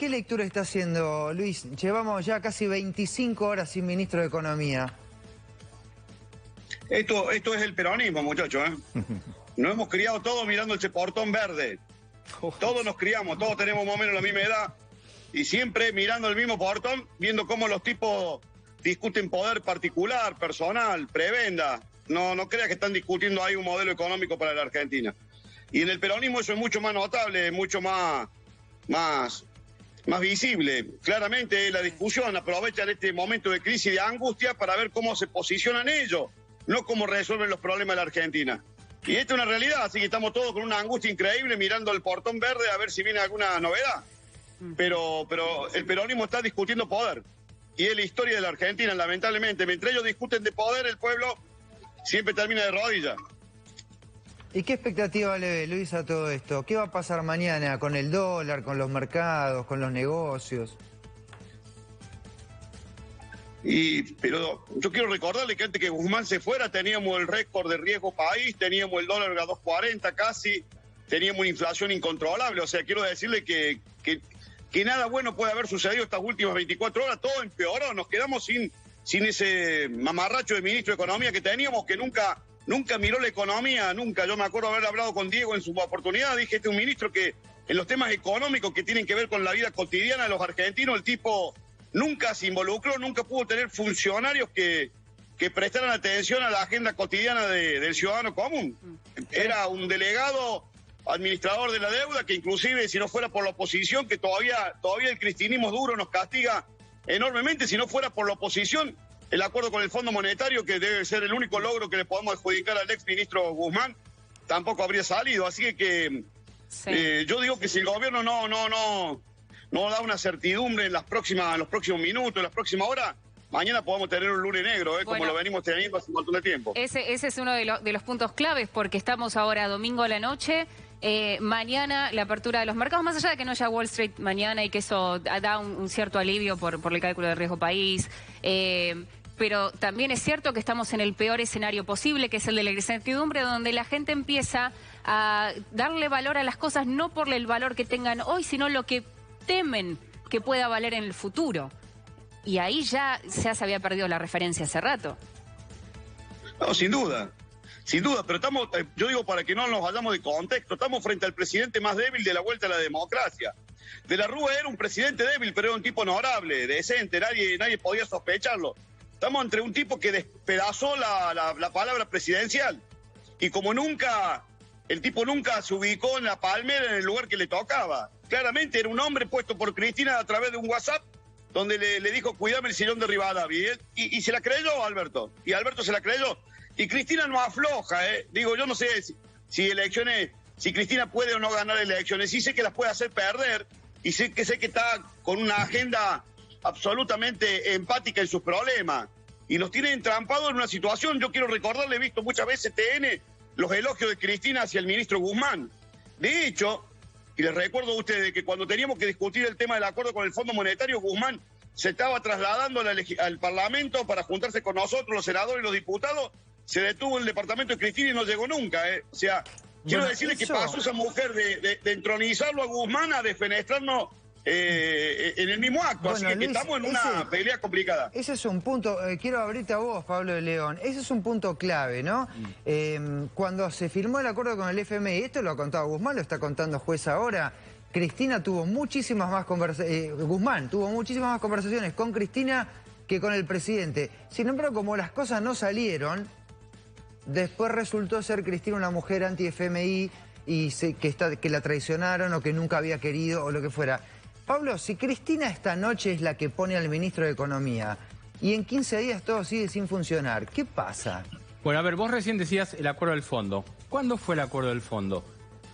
¿Qué lectura está haciendo, Luis? Llevamos ya casi 25 horas sin ministro de Economía. Esto es el peronismo, muchachos, ¿eh? Nos hemos criado todos mirando ese portón verde. Todos nos criamos, todos tenemos más o menos la misma edad. Y siempre mirando el mismo portón, viendo cómo los tipos discuten poder particular, personal, prebenda. No creas que están discutiendo ahí un modelo económico para la Argentina. Y en el peronismo eso es mucho más notable, mucho más visible. Claramente la discusión aprovecha este momento de crisis y de angustia para ver cómo se posicionan ellos, no cómo resuelven los problemas de la Argentina. Y esta es una realidad, así que estamos todos con una angustia increíble mirando el portón verde a ver si viene alguna novedad. Pero el peronismo está discutiendo poder. Y es la historia de la Argentina, lamentablemente. Mientras ellos discuten de poder, el pueblo siempre termina de rodillas. ¿Y qué expectativa le ve, Luis, a todo esto? ¿Qué va a pasar mañana con el dólar, con los mercados, con los negocios? Pero yo quiero recordarle que antes que Guzmán se fuera teníamos el récord de riesgo país, teníamos el dólar a 2.40 casi, teníamos una inflación incontrolable. O sea, quiero decirle que nada bueno puede haber sucedido estas últimas 24 horas, todo empeoró, nos quedamos sin ese mamarracho de ministro de Economía que teníamos, que nunca miró la economía, nunca. Yo me acuerdo haber hablado con Diego en su oportunidad, dije, este es un ministro que en los temas económicos que tienen que ver con la vida cotidiana de los argentinos, el tipo nunca se involucró, nunca pudo tener funcionarios que prestaran atención a la agenda cotidiana del ciudadano común. Era un delegado administrador de la deuda que inclusive si no fuera por la oposición, que todavía el cristinismo duro nos castiga enormemente, si no fuera por la oposición, el acuerdo con el Fondo Monetario, que debe ser el único logro que le podemos adjudicar al ex ministro Guzmán, tampoco habría salido. Así que sí. Yo digo que si el gobierno no da una certidumbre en los próximos minutos, en las próximas horas, mañana podemos tener un lunes negro, como lo venimos teniendo hace un montón de tiempo. Ese es uno de los puntos claves, porque estamos ahora domingo a la noche. Mañana la apertura de los mercados, más allá de que no haya Wall Street mañana y que eso da un cierto alivio por el cálculo de riesgo país, pero también es cierto que estamos en el peor escenario posible, que es el de la incertidumbre, donde la gente empieza a darle valor a las cosas no por el valor que tengan hoy, sino lo que temen que pueda valer en el futuro. Y ahí ya se había perdido la referencia hace rato. No, sin duda, pero estamos, yo digo para que no nos vayamos de contexto, estamos frente al presidente más débil de la vuelta a la democracia. De la Rúa era un presidente débil, pero era un tipo honorable, decente, nadie podía sospecharlo. Estamos entre un tipo que despedazó la palabra presidencial. Y como nunca, el tipo nunca se ubicó en la palmera, en el lugar que le tocaba. Claramente era un hombre puesto por Cristina a través de un WhatsApp, donde le dijo, cuidame el sillón de Rivadavia. Y se la creyó Alberto. Y Alberto se la creyó. Y Cristina no afloja, Digo, yo no sé si Cristina puede o no ganar elecciones. Sí sé que las puede hacer perder. Y sé que está con una agenda absolutamente empática en sus problemas. Y nos tiene entrampados en una situación. Yo quiero recordarle, he visto muchas veces TN, los elogios de Cristina hacia el ministro Guzmán. De hecho, y les recuerdo a ustedes que cuando teníamos que discutir el tema del acuerdo con el Fondo Monetario, Guzmán se estaba trasladando al Parlamento para juntarse con nosotros, los senadores y los diputados. Se detuvo el departamento de Cristina y no llegó nunca, O sea, quiero decirle que pasó esa mujer de entronizarlo a Guzmán a defenestrarnos en el mismo acto. Así que Luis, estamos en una pelea complicada. Ese es un punto, quiero abrirte a vos, Pablo de León, ese es un punto clave, ¿no? Cuando se firmó el acuerdo con el FMI, esto lo ha contado Guzmán, lo está contando juez ahora, Cristina tuvo muchísimas más conversaciones, Guzmán tuvo muchísimas más conversaciones con Cristina que con el presidente. Sin embargo, como las cosas no salieron, después resultó ser Cristina una mujer anti-FMI y que la traicionaron o que nunca había querido o lo que fuera. Pablo, si Cristina esta noche es la que pone al ministro de Economía y en 15 días todo sigue sin funcionar, ¿qué pasa? Bueno, a ver, vos recién decías el acuerdo del fondo. ¿Cuándo fue el acuerdo del fondo?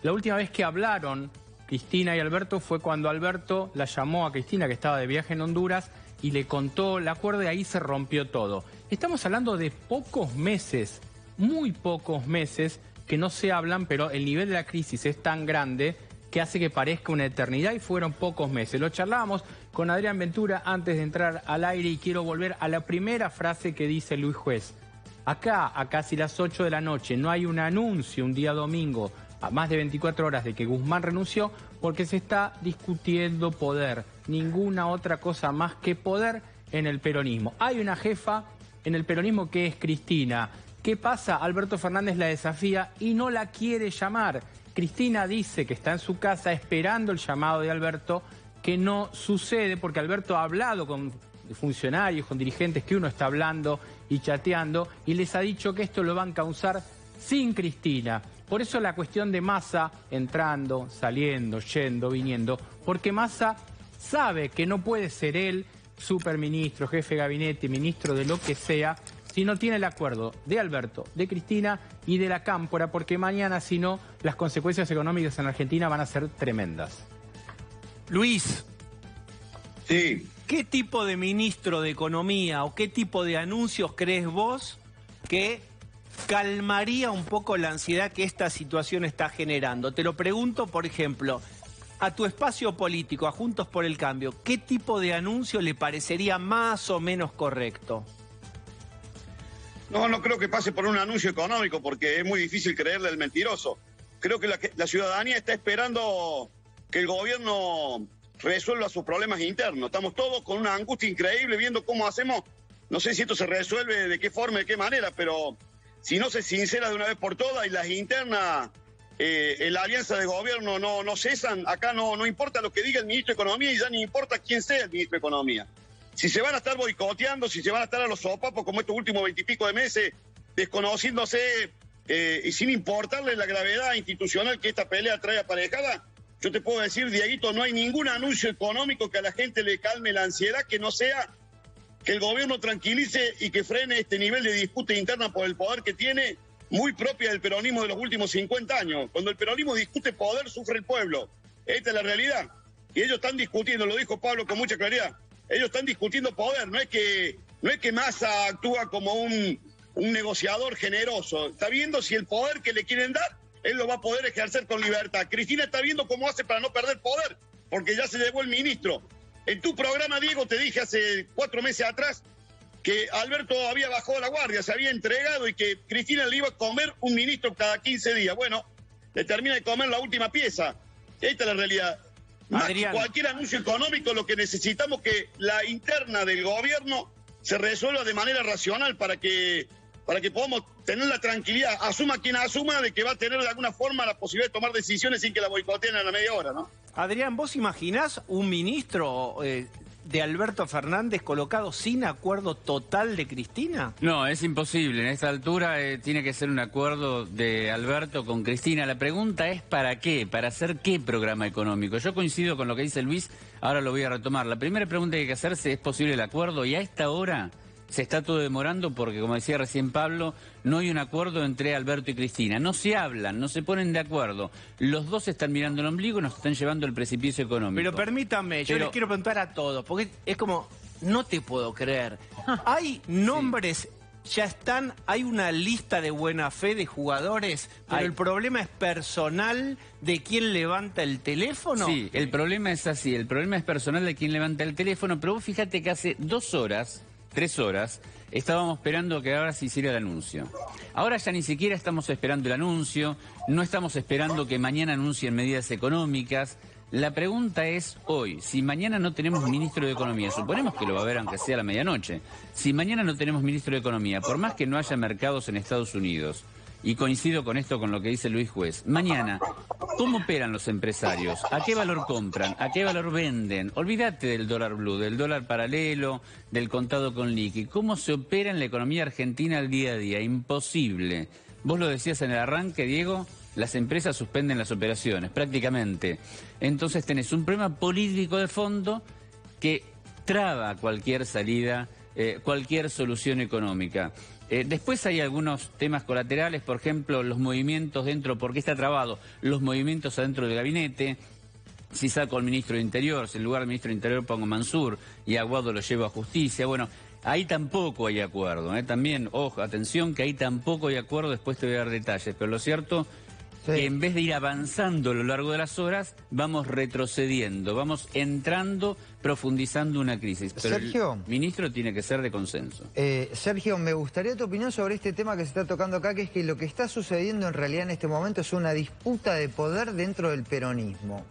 La última vez que hablaron Cristina y Alberto fue cuando Alberto la llamó a Cristina, que estaba de viaje en Honduras, y le contó el acuerdo y ahí se rompió todo. Estamos hablando de pocos meses, muy pocos meses, que no se hablan, pero el nivel de la crisis es tan grande que hace que parezca una eternidad y fueron pocos meses. Lo charlábamos con Adrián Ventura antes de entrar al aire y quiero volver a la primera frase que dice Luis Juez. Acá, a casi las 8 de la noche, no hay un anuncio un día domingo, a más de 24 horas de que Guzmán renunció, porque se está discutiendo poder. ninguna otra cosa más que poder en el peronismo. Hay una jefa en el peronismo que es Cristina. ¿Qué pasa? Alberto Fernández la desafía y no la quiere llamar. Cristina dice que está en su casa esperando el llamado de Alberto, que no sucede porque Alberto ha hablado con funcionarios, con dirigentes que uno está hablando y chateando y les ha dicho que esto lo van a causar sin Cristina. Por eso la cuestión de Massa entrando, saliendo, yendo, viniendo, porque Massa sabe que no puede ser él superministro, jefe de gabinete, ministro de lo que sea, si no tiene el acuerdo de Alberto, de Cristina y de la Cámpora, porque mañana, si no, las consecuencias económicas en Argentina van a ser tremendas. Luis, Sí. ¿qué tipo de ministro de Economía o qué tipo de anuncios crees vos que calmaría un poco la ansiedad que esta situación está generando? Te lo pregunto, por ejemplo, a tu espacio político, a Juntos por el Cambio, ¿qué tipo de anuncio le parecería más o menos correcto? No creo que pase por un anuncio económico, porque es muy difícil creerle al mentiroso. Creo que la ciudadanía está esperando que el gobierno resuelva sus problemas internos. Estamos todos con una angustia increíble viendo cómo hacemos. No sé si esto se resuelve, de qué forma, de qué manera, pero si no se sincera de una vez por todas y las internas en la alianza de gobierno no cesan, acá no importa lo que diga el ministro de Economía y ya ni importa quién sea el ministro de Economía. Si se van a estar boicoteando, si se van a estar a los sopapos como estos últimos 20 y pico de meses, desconociéndose y sin importarle la gravedad institucional que esta pelea trae aparejada, yo te puedo decir, Dieguito, no hay ningún anuncio económico que a la gente le calme la ansiedad que no sea que el gobierno tranquilice y que frene este nivel de disputa interna por el poder que tiene, muy propia del peronismo de los últimos 50 años. Cuando el peronismo discute poder, sufre el pueblo. Esta es la realidad. Y ellos están discutiendo, lo dijo Pablo con mucha claridad, ellos están discutiendo poder, no es que Massa actúa como un negociador generoso. Está viendo si el poder que le quieren dar, él lo va a poder ejercer con libertad. Cristina está viendo cómo hace para no perder poder, porque ya se llevó el ministro. En tu programa, Diego, te dije hace 4 meses atrás que Alberto había bajado la guardia, se había entregado y que Cristina le iba a comer un ministro cada 15 días. Bueno, le termina de comer la última pieza. Esta es la realidad. Más que cualquier anuncio económico, lo que necesitamos es que la interna del gobierno se resuelva de manera racional para que podamos tener la tranquilidad, asuma quien asuma, de que va a tener de alguna forma la posibilidad de tomar decisiones sin que la boicoteen a la media hora, ¿no? Adrián, ¿vos imaginás un ministro de Alberto Fernández colocado sin acuerdo total de Cristina? No, es imposible. En esta altura tiene que ser un acuerdo de Alberto con Cristina. La pregunta es ¿para qué? ¿Para hacer qué programa económico? Yo coincido con lo que dice Luis, ahora lo voy a retomar. La primera pregunta que hay que hacerse es ¿posible el acuerdo? Y a esta hora se está todo demorando porque, como decía recién Pablo, no hay un acuerdo entre Alberto y Cristina. No se hablan, no se ponen de acuerdo. Los dos están mirando el ombligo y nos están llevando al precipicio económico. Pero permítanme, yo les quiero preguntar a todos, porque es como, no te puedo creer. Hay nombres, ya están, hay una lista de buena fe de jugadores, pero el problema es personal de quién levanta el teléfono. Sí, el problema es así, el problema es personal de quién levanta el teléfono, pero vos fíjate que hace 2 horas... 3 horas, estábamos esperando que ahora se hiciera el anuncio. Ahora ya ni siquiera estamos esperando el anuncio, no estamos esperando que mañana anuncien medidas económicas. La pregunta es hoy, si mañana no tenemos ministro de Economía, suponemos que lo va a haber aunque sea a la medianoche, si mañana no tenemos ministro de Economía, por más que no haya mercados en Estados Unidos, y coincido con esto, con lo que dice Luis Juez, mañana, ¿cómo operan los empresarios? ¿A qué valor compran? ¿A qué valor venden? Olvídate del dólar blue, del dólar paralelo, del contado con liqui. ¿Cómo se opera en la economía argentina al día a día? Imposible. Vos lo decías en el arranque, Diego, las empresas suspenden las operaciones, prácticamente. Entonces tenés un problema político de fondo que traba cualquier salida, cualquier solución económica. Después hay algunos temas colaterales, por ejemplo, los movimientos dentro, ¿por qué está trabado? Los movimientos adentro del gabinete, si saco al ministro de Interior, si en lugar del ministro de Interior pongo Mansur y Aguado lo llevo a justicia, bueno, ahí tampoco hay acuerdo, También, ojo, atención, que ahí tampoco hay acuerdo, después te voy a dar detalles, pero lo cierto... Sí. Que en vez de ir avanzando a lo largo de las horas, vamos retrocediendo, vamos entrando, profundizando una crisis. Pero Sergio, el ministro tiene que ser de consenso. Sergio, me gustaría tu opinión sobre este tema que se está tocando acá, que es que lo que está sucediendo en realidad en este momento es una disputa de poder dentro del peronismo.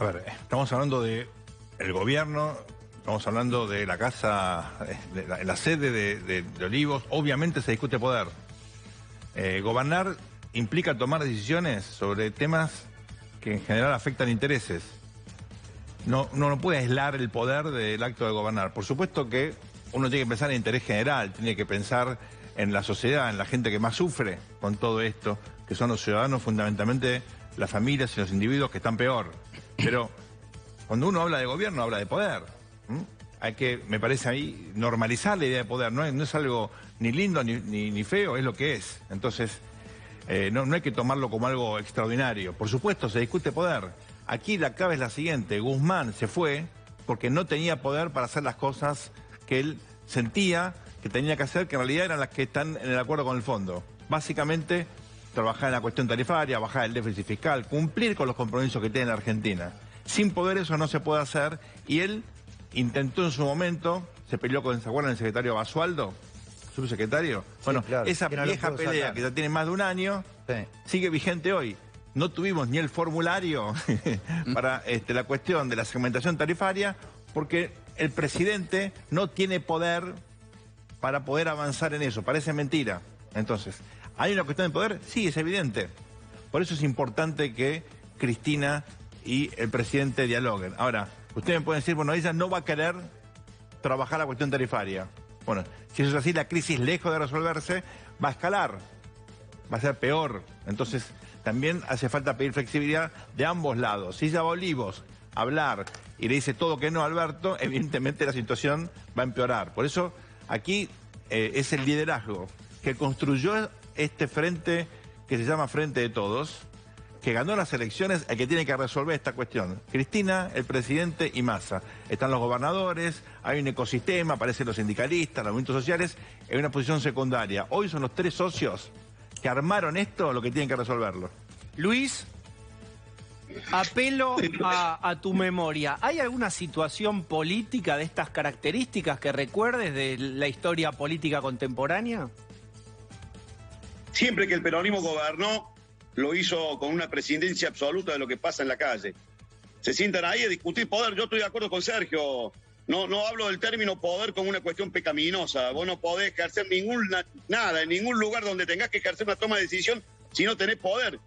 A ver, estamos hablando de el gobierno, estamos hablando de la casa, de la sede de Olivos. Obviamente se discute poder. Gobernar implica tomar decisiones sobre temas que en general afectan intereses. No puede aislar el poder del acto de gobernar. Por supuesto que uno tiene que pensar en interés general, tiene que pensar en la sociedad, en la gente que más sufre con todo esto, que son los ciudadanos, fundamentalmente las familias y los individuos que están peor. Pero cuando uno habla de gobierno, habla de poder. Hay que, me parece a mí, normalizar la idea de poder. No es algo ni lindo ni feo, es lo que es. Entonces, no hay que tomarlo como algo extraordinario. Por supuesto, se discute poder. Aquí la clave es la siguiente: Guzmán se fue porque no tenía poder para hacer las cosas que él sentía que tenía que hacer, que en realidad eran las que están en el acuerdo con el fondo. Básicamente, trabajar en la cuestión tarifaria, bajar el déficit fiscal, cumplir con los compromisos que tiene la Argentina. Sin poder eso no se puede hacer, y él intentó en su momento, se peleó con, ¿se acuerdan, el secretario Basualdo? Subsecretario. Bueno, sí, claro, esa vieja pelea que ya tiene más de un año, sí, sigue vigente hoy. No tuvimos ni el formulario para la cuestión de la segmentación tarifaria, porque el presidente no tiene poder para poder avanzar en eso. Parece mentira. Entonces, ¿hay una cuestión de poder? Sí, es evidente. Por eso es importante que Cristina y el presidente dialoguen. Ahora, ustedes me pueden decir, bueno, ella no va a querer trabajar la cuestión tarifaria. Bueno, si eso es así, la crisis, lejos de resolverse, va a escalar. Va a ser peor. Entonces, también hace falta pedir flexibilidad de ambos lados. Si ella va a Olivos a hablar y le dice todo que no a Alberto, evidentemente la situación va a empeorar. Por eso, aquí es el liderazgo que construyó este frente que se llama Frente de Todos, que ganó las elecciones, el que tiene que resolver esta cuestión. Cristina, el presidente y Massa. Están los gobernadores, hay un ecosistema, aparecen los sindicalistas, los movimientos sociales, en una posición secundaria. Hoy son los tres socios que armaron esto lo que tienen que resolverlo. Luis, apelo a tu memoria. ¿Hay alguna situación política de estas características que recuerdes de la historia política contemporánea? Siempre que el peronismo gobernó, lo hizo con una presidencia absoluta de lo que pasa en la calle. Se sientan ahí a discutir poder. Yo estoy de acuerdo con Sergio. No hablo del término poder como una cuestión pecaminosa. Vos no podés ejercer nada en ningún lugar donde tengas que ejercer una toma de decisión si no tenés poder.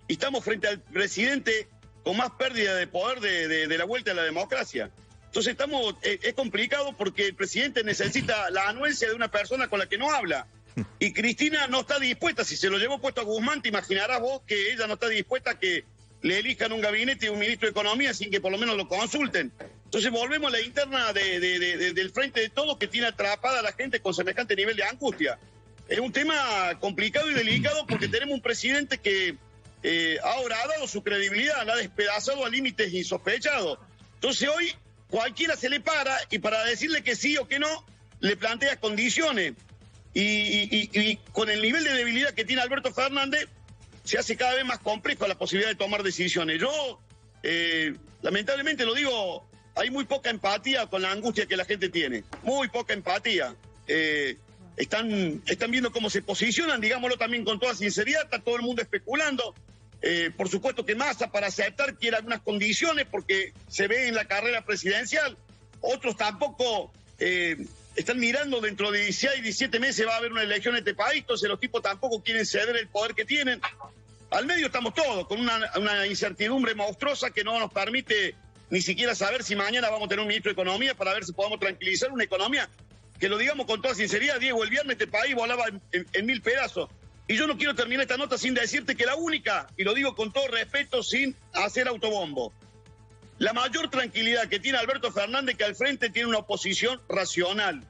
Y estamos frente al presidente con más pérdida de poder de la vuelta a la democracia. Entonces es complicado porque el presidente necesita la anuencia de una persona con la que no habla. Y Cristina no está dispuesta, si se lo llevó puesto a Guzmán, te imaginarás vos que ella no está dispuesta a que le elijan un gabinete y un ministro de Economía sin que por lo menos lo consulten. Entonces volvemos a la interna del Frente de Todos, que tiene atrapada a la gente con semejante nivel de angustia. Es un tema complicado y delicado porque tenemos un presidente que ahora ha dado su credibilidad, la ha despedazado a límites insospechados. Entonces hoy cualquiera se le para y para decirle que sí o que no, le plantea condiciones. Y con el nivel de debilidad que tiene Alberto Fernández, se hace cada vez más complejo la posibilidad de tomar decisiones. Yo, lamentablemente lo digo, hay muy poca empatía con la angustia que la gente tiene. Muy poca empatía. Están viendo cómo se posicionan, digámoslo también con toda sinceridad, está todo el mundo especulando. Por supuesto que Massa, para aceptar, quiere algunas condiciones porque se ve en la carrera presidencial. Otros tampoco... están mirando dentro de 16, 17 meses va a haber una elección en este país, entonces los tipos tampoco quieren ceder el poder que tienen. Al medio estamos todos, con una incertidumbre monstruosa que no nos permite ni siquiera saber si mañana vamos a tener un ministro de Economía para ver si podemos tranquilizar una economía que, lo digamos con toda sinceridad, Diego, el viernes este país volaba en 1000 pedazos. Y yo no quiero terminar esta nota sin decirte que la única, y lo digo con todo respeto, sin hacer autobombo, la mayor tranquilidad que tiene Alberto Fernández, que al frente tiene una oposición racional,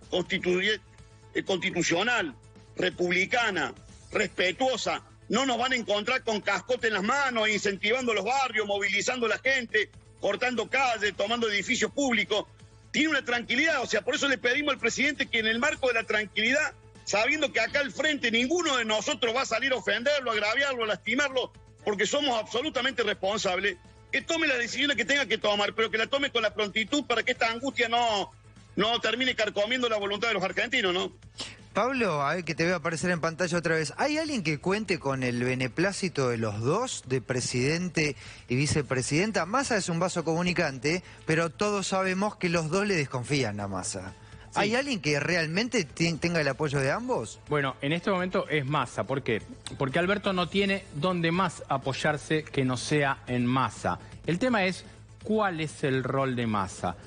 constitucional, republicana, respetuosa. No nos van a encontrar con cascote en las manos, incentivando los barrios, movilizando a la gente, cortando calles, tomando edificios públicos. Tiene una tranquilidad, o sea, por eso le pedimos al presidente que en el marco de la tranquilidad, sabiendo que acá al frente ninguno de nosotros va a salir a ofenderlo, a agraviarlo, a lastimarlo, porque somos absolutamente responsables, que tome las decisiones que tenga que tomar, pero que la tome con la prontitud para que esta angustia no termine carcomiendo la voluntad de los argentinos, ¿no? Pablo, a ver que te veo aparecer en pantalla otra vez. ¿Hay alguien que cuente con el beneplácito de los dos, de presidente y vicepresidenta? Massa es un vaso comunicante, pero todos sabemos que los dos le desconfían a Massa. Sí. ¿Hay alguien que realmente tenga el apoyo de ambos? Bueno, en este momento es Massa. ¿Por qué? Porque Alberto no tiene dónde más apoyarse que no sea en Massa. El tema es, ¿cuál es el rol de Massa?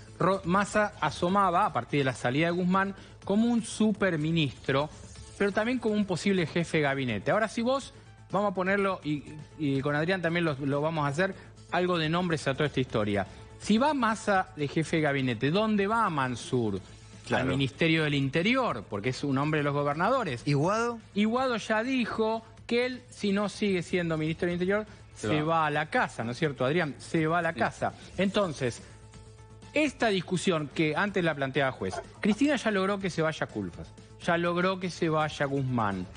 Massa asomaba, a partir de la salida de Guzmán, como un superministro, pero también como un posible jefe de gabinete. Ahora, si vos, vamos a ponerlo, y con Adrián también lo vamos a hacer, algo de nombres a toda esta historia. Si va Massa de jefe de gabinete, ¿dónde va Mansur? Claro. Al Ministerio del Interior, porque es un hombre de los gobernadores. ¿Y Guado? Y Guado ya dijo que él, si no sigue siendo ministro del Interior, se va a la casa, ¿no es cierto, Adrián? Se va a la casa. Entonces, esta discusión que antes la planteaba juez, Cristina ya logró que se vaya Culfas, ya logró que se vaya Guzmán.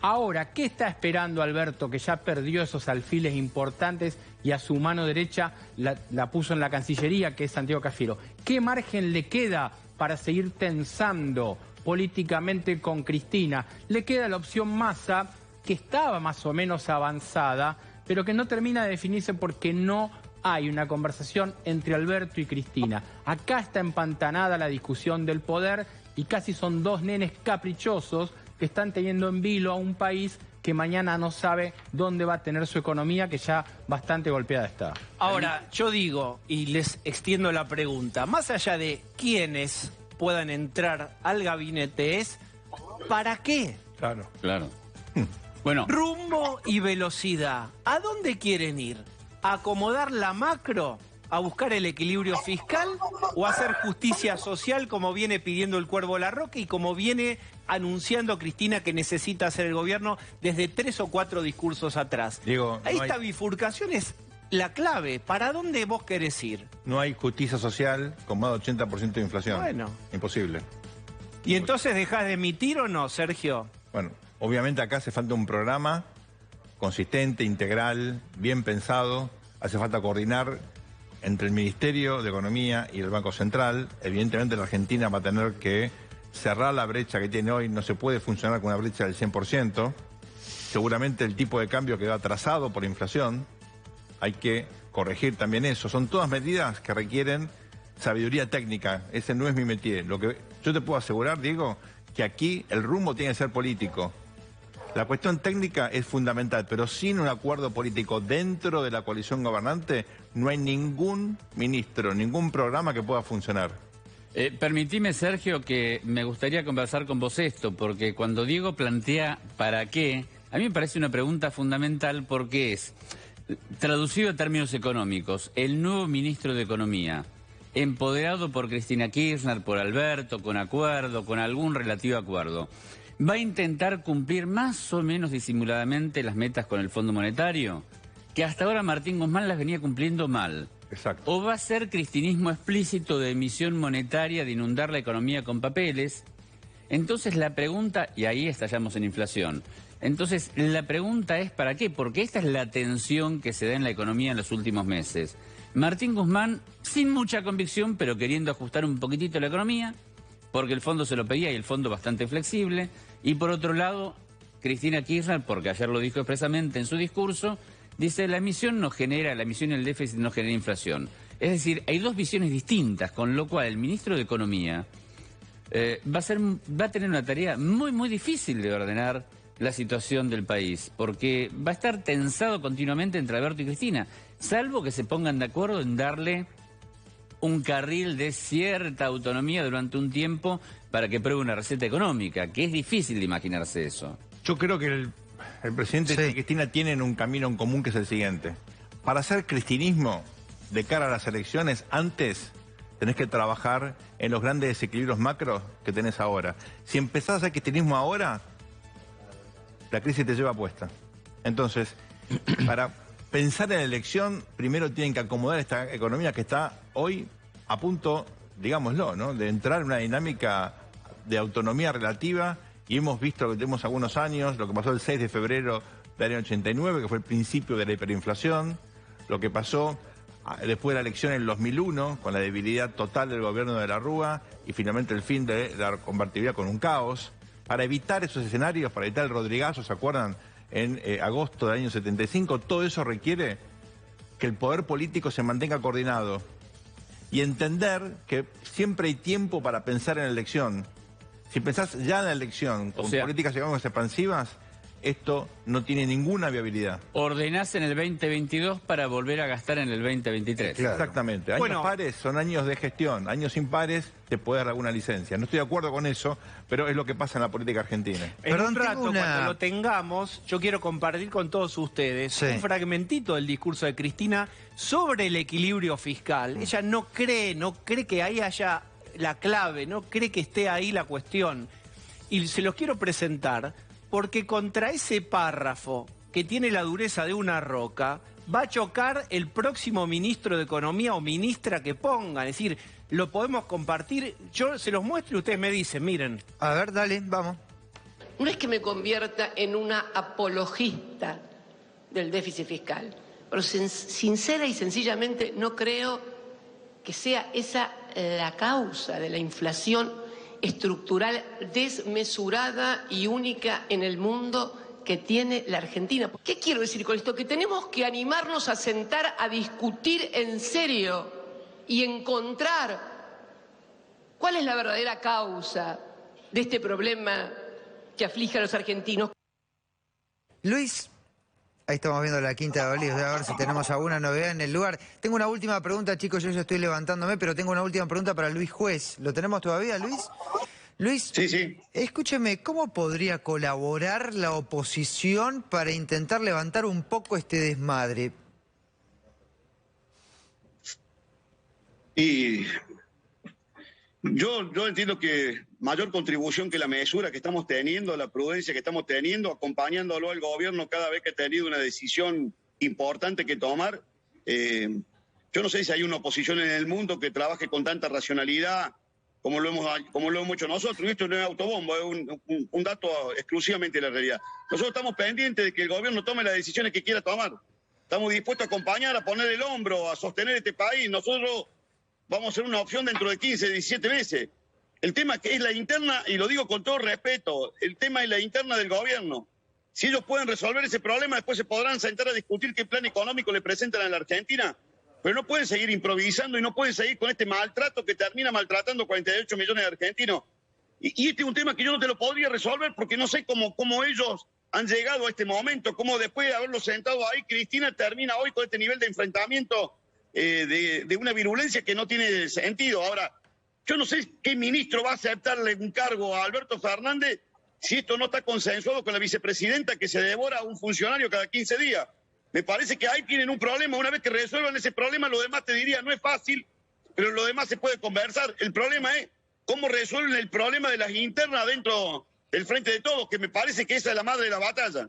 Ahora, ¿qué está esperando Alberto, que ya perdió esos alfiles importantes y a su mano derecha la puso en la Cancillería, que es Santiago Cafiero? ¿Qué margen le queda para seguir tensando políticamente con Cristina? Le queda la opción Massa, que estaba más o menos avanzada, pero que no termina de definirse porque no hay una conversación entre Alberto y Cristina. Acá está empantanada la discusión del poder y casi son dos nenes caprichosos que están teniendo en vilo a un país que mañana no sabe dónde va a tener su economía, que ya bastante golpeada está. Ahora, yo digo, y les extiendo la pregunta, más allá de quiénes puedan entrar al gabinete, es ¿para qué? Claro. Claro. Bueno. Rumbo y velocidad. ¿A dónde quieren ir? ¿A acomodar la macro? ¿A buscar el equilibrio fiscal? ¿O a hacer justicia social como viene pidiendo el Cuervo Larroque y como viene anunciando Cristina que necesita hacer el gobierno desde 3 o 4 discursos atrás? Diego, esta bifurcación es la clave. ¿Para dónde vos querés ir? No hay justicia social con más de 80% de inflación. Bueno. Imposible. ¿Y entonces dejás de emitir o no, Sergio? Bueno, obviamente acá hace falta un programa consistente, integral, bien pensado. Hace falta coordinar entre el Ministerio de Economía y el Banco Central. Evidentemente la Argentina va a tener que cerrar la brecha que tiene hoy. No se puede funcionar con una brecha del 100%. Seguramente el tipo de cambio quedó atrasado por inflación. Hay que corregir también eso. Son todas medidas que requieren sabiduría técnica. Ese no es mi métier. Lo que yo te puedo asegurar, Diego, que aquí el rumbo tiene que ser político. La cuestión técnica es fundamental, pero sin un acuerdo político dentro de la coalición gobernante no hay ningún ministro, ningún programa que pueda funcionar. Permitime, Sergio, que me gustaría conversar con vos esto, porque cuando Diego plantea ¿para qué?, a mí me parece una pregunta fundamental porque es, traducido a términos económicos, el nuevo ministro de Economía, empoderado por Cristina Kirchner, por Alberto, con acuerdo, con algún relativo acuerdo, ¿va a intentar cumplir más o menos disimuladamente las metas con el Fondo Monetario? Que hasta ahora Martín Guzmán las venía cumpliendo mal. Exacto. ¿O va a ser cristinismo explícito de emisión monetaria, de inundar la economía con papeles? Entonces la pregunta, y ahí estallamos en inflación, entonces la pregunta es ¿para qué? Porque esta es la tensión que se da en la economía en los últimos meses. Martín Guzmán, sin mucha convicción, pero queriendo ajustar un poquitito la economía, porque el fondo se lo pedía y el fondo bastante flexible. Y por otro lado, Cristina Kirchner, porque ayer lo dijo expresamente en su discurso, dice la emisión y el déficit no genera inflación. Es decir, hay dos visiones distintas, con lo cual el ministro de Economía va a tener una tarea muy, muy difícil de ordenar la situación del país, porque va a estar tensado continuamente entre Alberto y Cristina, salvo que se pongan de acuerdo en darle un carril de cierta autonomía durante un tiempo para que pruebe una receta económica, que es difícil de imaginarse eso. Yo creo que el presidente y Cristina tienen un camino en común que es el siguiente. Para hacer cristinismo de cara a las elecciones, antes tenés que trabajar en los grandes desequilibrios macros que tenés ahora. Si empezás a hacer cristinismo ahora, la crisis te lleva puesta. Entonces, para pensar en la elección, primero tienen que acomodar esta economía que está hoy a punto, digámoslo, ¿no?, de entrar en una dinámica de autonomía relativa, y hemos visto lo que tenemos algunos años, lo que pasó el 6 de febrero del año 89, que fue el principio de la hiperinflación, lo que pasó después de la elección en el 2001, con la debilidad total del gobierno de la Rúa, y finalmente el fin de la convertibilidad con un caos. para evitar esos escenarios, para evitar el Rodrigazo, ¿se acuerdan? En agosto del año 75, todo eso requiere que el poder político se mantenga coordinado y entender que siempre hay tiempo para pensar en la elección. Si pensás ya en la elección con políticas económicas expansivas, esto no tiene ninguna viabilidad. Ordenás en el 2022 para volver a gastar en el 2023. Claro. Exactamente. Años pares son años de gestión. Años impares te puede dar alguna licencia. No estoy de acuerdo con eso, pero es lo que pasa en la política argentina. En un rato, cuando lo tengamos, yo quiero compartir con todos ustedes un fragmentito del discurso de Cristina sobre el equilibrio fiscal. Ella no cree que ahí haya la clave, no cree que esté ahí la cuestión. Y se los quiero presentar porque contra ese párrafo que tiene la dureza de una roca va a chocar el próximo ministro de Economía o ministra que pongan. Es decir, lo podemos compartir. Yo se los muestro y ustedes me dicen, miren. A ver, dale, vamos. No es que me convierta en una apologista del déficit fiscal, pero sincera y sencillamente no creo que sea esa la causa de la inflación estructural desmesurada y única en el mundo que tiene la Argentina. ¿Qué quiero decir con esto? Que tenemos que animarnos a sentar a discutir en serio y encontrar cuál es la verdadera causa de este problema que aflige a los argentinos. Luis, ahí estamos viendo la Quinta de Olivos, a ver si tenemos alguna novedad en el lugar. Tengo una última pregunta, chicos, yo ya estoy levantándome, pero tengo una última pregunta para Luis Juez. ¿Lo tenemos todavía, Luis? Luis, sí. Escúcheme, ¿cómo podría colaborar la oposición para intentar levantar un poco este desmadre? Y yo entiendo que mayor contribución que la mesura que estamos teniendo, la prudencia que estamos teniendo, acompañándolo al gobierno cada vez que ha tenido una decisión importante que tomar. Yo no sé si hay una oposición en el mundo que trabaje con tanta racionalidad como lo hemos hecho nosotros. Y esto no es autobombo, es un dato exclusivamente de la realidad. Nosotros estamos pendientes de que el gobierno tome las decisiones que quiera tomar. Estamos dispuestos a acompañar, a poner el hombro, a sostener este país. Nosotros vamos a ser una opción dentro de 15, 17 meses. El tema que es la interna, y lo digo con todo respeto, el tema es la interna del gobierno. Si ellos pueden resolver ese problema, después se podrán sentar a discutir qué plan económico le presentan a la Argentina. Pero no pueden seguir improvisando y no pueden seguir con este maltrato que termina maltratando 48 millones de argentinos. Y este es un tema que yo no te lo podría resolver porque no sé cómo ellos han llegado a este momento, cómo después de haberlo sentado ahí, Cristina termina hoy con este nivel de enfrentamiento de una virulencia que no tiene sentido. Ahora, yo no sé qué ministro va a aceptarle un cargo a Alberto Fernández si esto no está consensuado con la vicepresidenta que se devora a un funcionario cada 15 días. Me parece que ahí tienen un problema. Una vez que resuelvan ese problema, lo demás te diría, no es fácil, pero lo demás se puede conversar. El problema es cómo resuelven el problema de las internas dentro del Frente de Todos, que me parece que esa es la madre de la batalla.